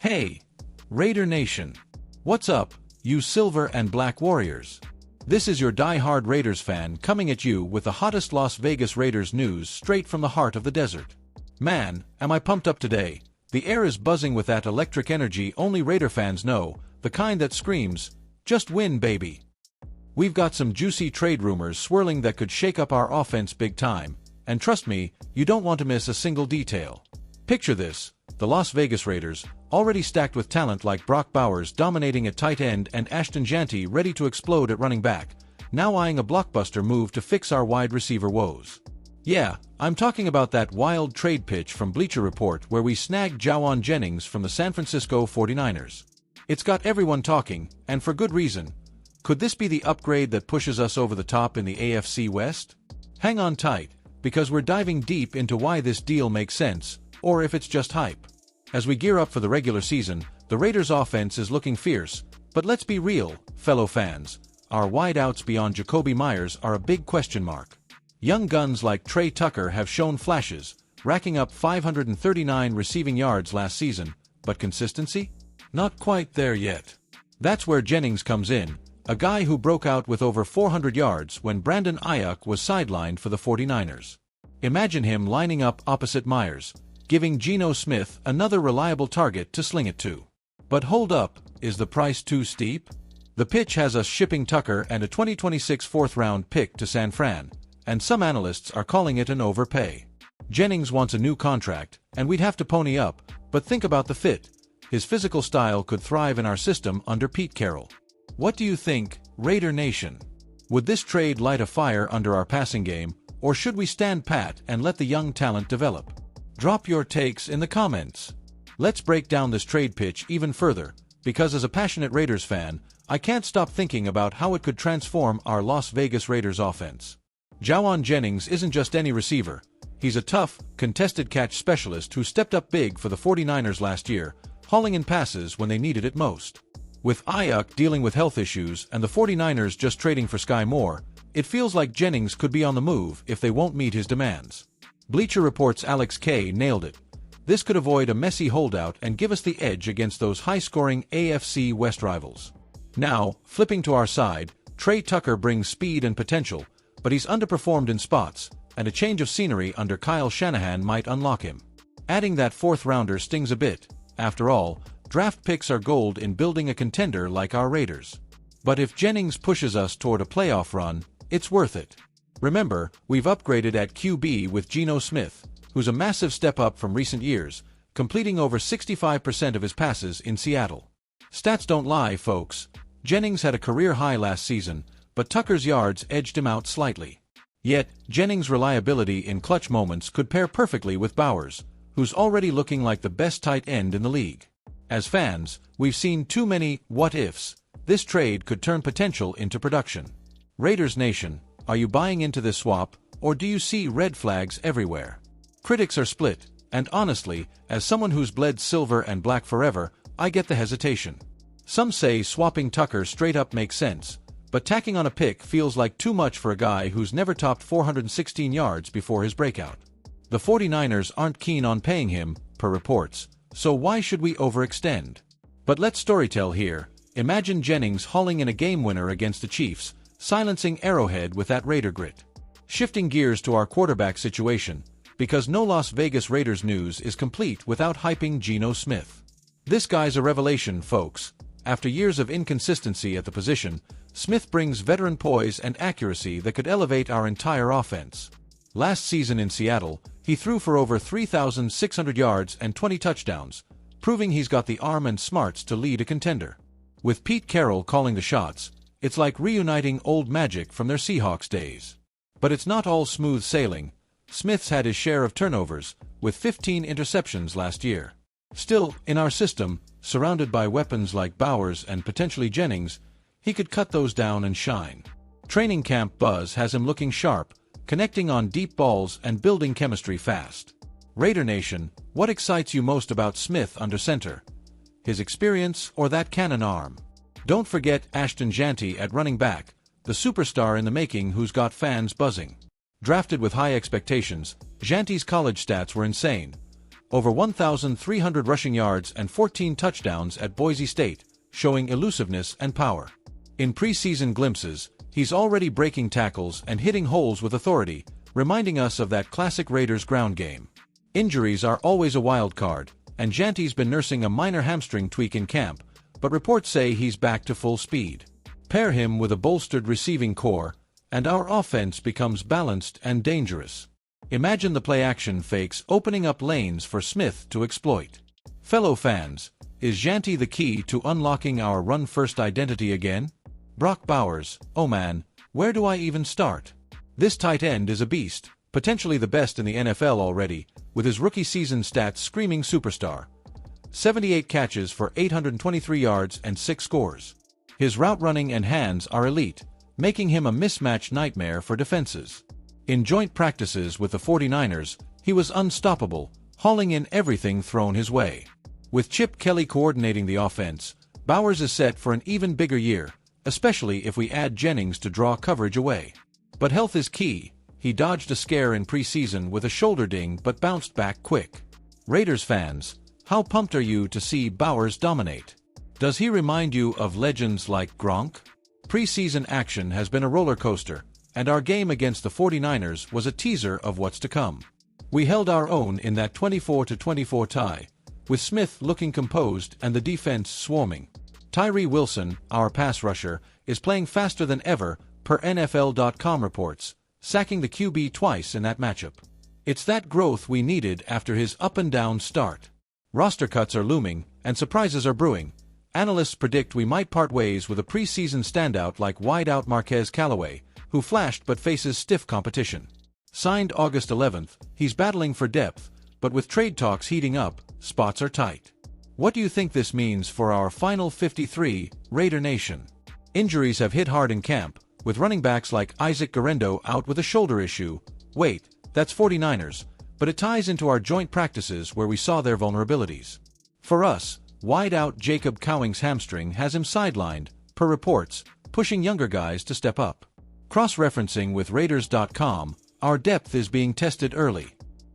Hey, Raider Nation! What's up, you silver and black warriors? This is your die-hard Raiders fan coming at you with the hottest Las Vegas Raiders news straight from the heart of the desert. Man, am I pumped up today. The air is buzzing with that electric energy only Raider fans know, the kind that screams, "Just win, baby." We've got some juicy trade rumors swirling that could shake up our offense big time, and trust me, you don't want to miss a single detail. Picture this. The Las Vegas Raiders, already stacked with talent like Brock Bowers dominating at tight end and Ashton Jeanty ready to explode at running back, now eyeing a blockbuster move to fix our wide receiver woes. Yeah, I'm talking about that wild trade pitch from Bleacher Report where we snagged Jawan Jennings from the San Francisco 49ers. It's got everyone talking, and for good reason. Could this be the upgrade that pushes us over the top in the AFC West? Hang on tight, because we're diving deep into why this deal makes sense, or if it's just hype. As we gear up for the regular season, the Raiders' offense is looking fierce, but let's be real, fellow fans. Our wideouts beyond Jacoby Myers are a big question mark. Young guns like Trey Tucker have shown flashes, racking up 539 receiving yards last season, but consistency? Not quite there yet. That's where Jennings comes in, a guy who broke out with over 400 yards when Brandon Ayuk was sidelined for the 49ers. Imagine him lining up opposite Myers, giving Geno Smith another reliable target to sling it to. But hold up, is the price too steep? The pitch has us shipping Tucker and a 2026 fourth-round pick to San Fran, and some analysts are calling it an overpay. Jennings wants a new contract, and we'd have to pony up, but think about the fit. His physical style could thrive in our system under Pete Carroll. What do you think, Raider Nation? Would this trade light a fire under our passing game, or should we stand pat and let the young talent develop? Drop your takes in the comments. Let's break down this trade pitch even further, because as a passionate Raiders fan, I can't stop thinking about how it could transform our Las Vegas Raiders offense. Jawan Jennings isn't just any receiver. He's a tough, contested catch specialist who stepped up big for the 49ers last year, hauling in passes when they needed it most. With Ayuk dealing with health issues and the 49ers just trading for Sky Moore, it feels like Jennings could be on the move if they won't meet his demands. Bleacher Report's Alex K nailed it. This could avoid a messy holdout and give us the edge against those high-scoring AFC West rivals. Now, flipping to our side, Trey Tucker brings speed and potential, but he's underperformed in spots, and a change of scenery under Kyle Shanahan might unlock him. Adding that fourth-rounder stings a bit. After all, draft picks are gold in building a contender like our Raiders. But if Jennings pushes us toward a playoff run, it's worth it. Remember, we've upgraded at QB with Geno Smith, who's a massive step up from recent years, completing over 65% of his passes in Seattle. Stats don't lie, folks. Jennings had a career high last season, but Tucker's yards edged him out slightly. Yet, Jennings' reliability in clutch moments could pair perfectly with Bowers, who's already looking like the best tight end in the league. As fans, we've seen too many what-ifs. This trade could turn potential into production. Raiders Nation, are you buying into this swap, or do you see red flags everywhere? Critics are split, and honestly, as someone who's bled silver and black forever, I get the hesitation. Some say swapping Tucker straight up makes sense, but tacking on a pick feels like too much for a guy who's never topped 416 yards before his breakout. The 49ers aren't keen on paying him, per reports, so why should we overextend? But let's storytell here. Imagine Jennings hauling in a game winner against the Chiefs, silencing Arrowhead with that Raider grit. Shifting gears to our quarterback situation, because no Las Vegas Raiders news is complete without hyping Geno Smith. This guy's a revelation, folks. After years of inconsistency at the position, Smith brings veteran poise and accuracy that could elevate our entire offense. Last season in Seattle, he threw for over 3,600 yards and 20 touchdowns, proving he's got the arm and smarts to lead a contender. With Pete Carroll calling the shots, it's like reuniting old magic from their Seahawks days. But it's not all smooth sailing. Smith's had his share of turnovers, with 15 interceptions last year. Still, in our system, surrounded by weapons like Bowers and potentially Jennings, he could cut those down and shine. Training camp buzz has him looking sharp, connecting on deep balls and building chemistry fast. Raider Nation, what excites you most about Smith under center? His experience or that cannon arm? Don't forget Ashton Jeanty at running back, the superstar in the making who's got fans buzzing. Drafted with high expectations, Jeanty's college stats were insane. over 1,300 rushing yards and 14 touchdowns at Boise State, showing elusiveness and power. In preseason glimpses, he's already breaking tackles and hitting holes with authority, reminding us of that classic Raiders ground game. Injuries are always a wild card, and Jeanty's been nursing a minor hamstring tweak in camp, but reports say he's back to full speed. Pair him with a bolstered receiving core, and our offense becomes balanced and dangerous. Imagine the play-action fakes opening up lanes for Smith to exploit. Fellow fans, is Jeanty the key to unlocking our run-first identity again? Brock Bowers, oh man, where do I even start? This tight end is a beast, potentially the best in the NFL already, with his rookie season stats screaming superstar. 78 catches for 823 yards and 6 scores. His route running and hands are elite, making him a mismatch nightmare for defenses. In joint practices with the 49ers, he was unstoppable, hauling in everything thrown his way. With Chip Kelly coordinating the offense, Bowers is set for an even bigger year, especially if we add Jennings to draw coverage away. But health is key. He dodged a scare in preseason with a shoulder ding but bounced back quick. Raiders fans, how pumped are you to see Bowers dominate? Does he remind you of legends like Gronk? Preseason action has been a roller coaster, and our game against the 49ers was a teaser of what's to come. We held our own in that 24-24 tie, with Smith looking composed and the defense swarming. Tyree Wilson, our pass rusher, is playing faster than ever, per NFL.com reports, sacking the QB twice in that matchup. It's that growth we needed after his up-and-down start. Roster cuts are looming, and surprises are brewing. Analysts predict we might part ways with a preseason standout like wideout Marquez Callaway, who flashed but faces stiff competition. Signed August 11th, he's battling for depth, but with trade talks heating up, spots are tight. What do you think this means for our final 53, Raider Nation? Injuries have hit hard in camp, with running backs like Isaac Guerendo out with a shoulder issue. Wait, that's 49ers, but it ties into our joint practices where we saw their vulnerabilities. For us, wideout Jacob Cowing's hamstring has him sidelined, per reports, pushing younger guys to step up. Cross-referencing with Raiders.com, our depth is being tested early.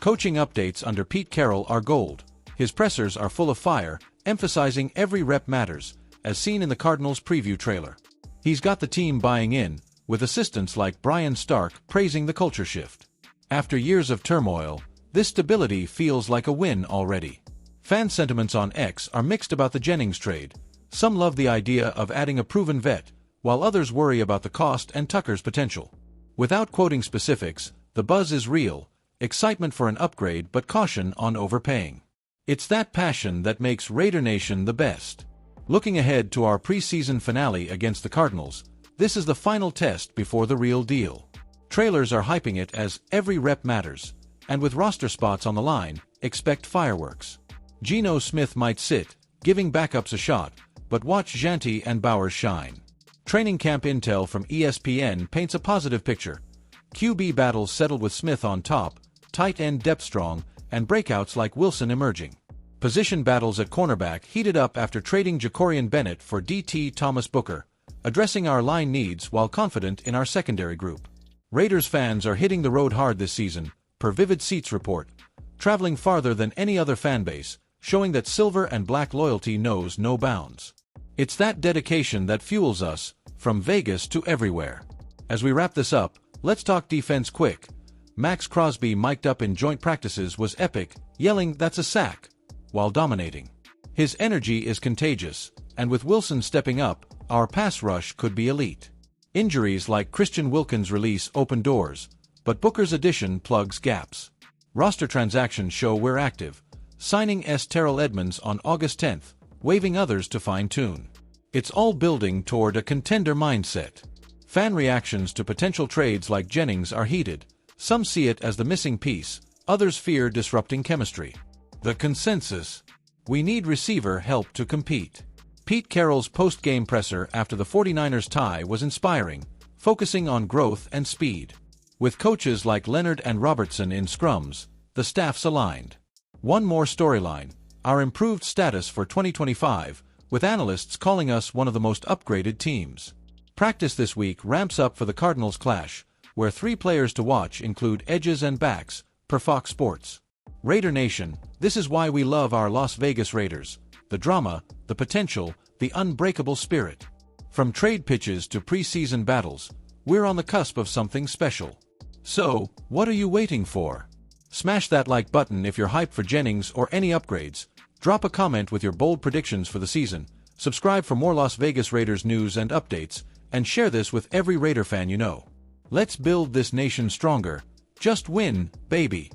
Coaching updates under Pete Carroll are gold. His pressers are full of fire, emphasizing every rep matters, as seen in the Cardinals preview trailer. He's got the team buying in, with assistants like Brian Stark praising the culture shift. After years of turmoil, this stability feels like a win already. Fan sentiments on X are mixed about the Jennings trade. Some love the idea of adding a proven vet, while others worry about the cost and Tucker's potential. Without quoting specifics, the buzz is real, excitement for an upgrade but caution on overpaying. It's that passion that makes Raider Nation the best. Looking ahead to our preseason finale against the Cardinals, this is the final test before the real deal. Trailers are hyping it as every rep matters, and with roster spots on the line, expect fireworks. Geno Smith might sit, giving backups a shot, but watch Jeanty and Bowers shine. Training camp intel from ESPN paints a positive picture. QB battles settled with Smith on top, tight end depth strong, and breakouts like Wilson emerging. Position battles at cornerback heated up after trading Jacorian Bennett for DT Thomas Booker, addressing our line needs while confident in our secondary group. Raiders fans are hitting the road hard this season, per Vivid Seats report, traveling farther than any other fanbase, showing that silver and black loyalty knows no bounds. It's that dedication that fuels us, from Vegas to everywhere. As we wrap this up, let's talk defense quick. Max Crosby mic'd up in joint practices was epic, yelling, "That's a sack," while dominating. His energy is contagious, and with Wilson stepping up, our pass rush could be elite. Injuries like Christian Wilkins' release open doors, but Booker's addition plugs gaps. Roster transactions show we're active, signing Terrell Edmonds on August 10th, waving others to fine-tune. It's all building toward a contender mindset. Fan reactions to potential trades like Jennings are heated. Some see it as the missing piece, others fear disrupting chemistry. The consensus: we need receiver help to compete. Pete Carroll's post-game presser after the 49ers tie was inspiring, focusing on growth and speed. With coaches like Leonard and Robertson in scrums, the staff's aligned. One more storyline: our improved status for 2025, with analysts calling us one of the most upgraded teams. Practice this week ramps up for the Cardinals clash, where 3 players to watch include edges and backs, per Fox Sports. Raider Nation, this is why we love our Las Vegas Raiders. The drama, the potential, the unbreakable spirit. From trade pitches to preseason battles, we're on the cusp of something special. So, what are you waiting for? Smash that like button if you're hyped for Jennings or any upgrades. Drop a comment with your bold predictions for the season. Subscribe for more Las Vegas Raiders news and updates, and share this with every Raider fan you know. Let's build this nation stronger. Just win, baby.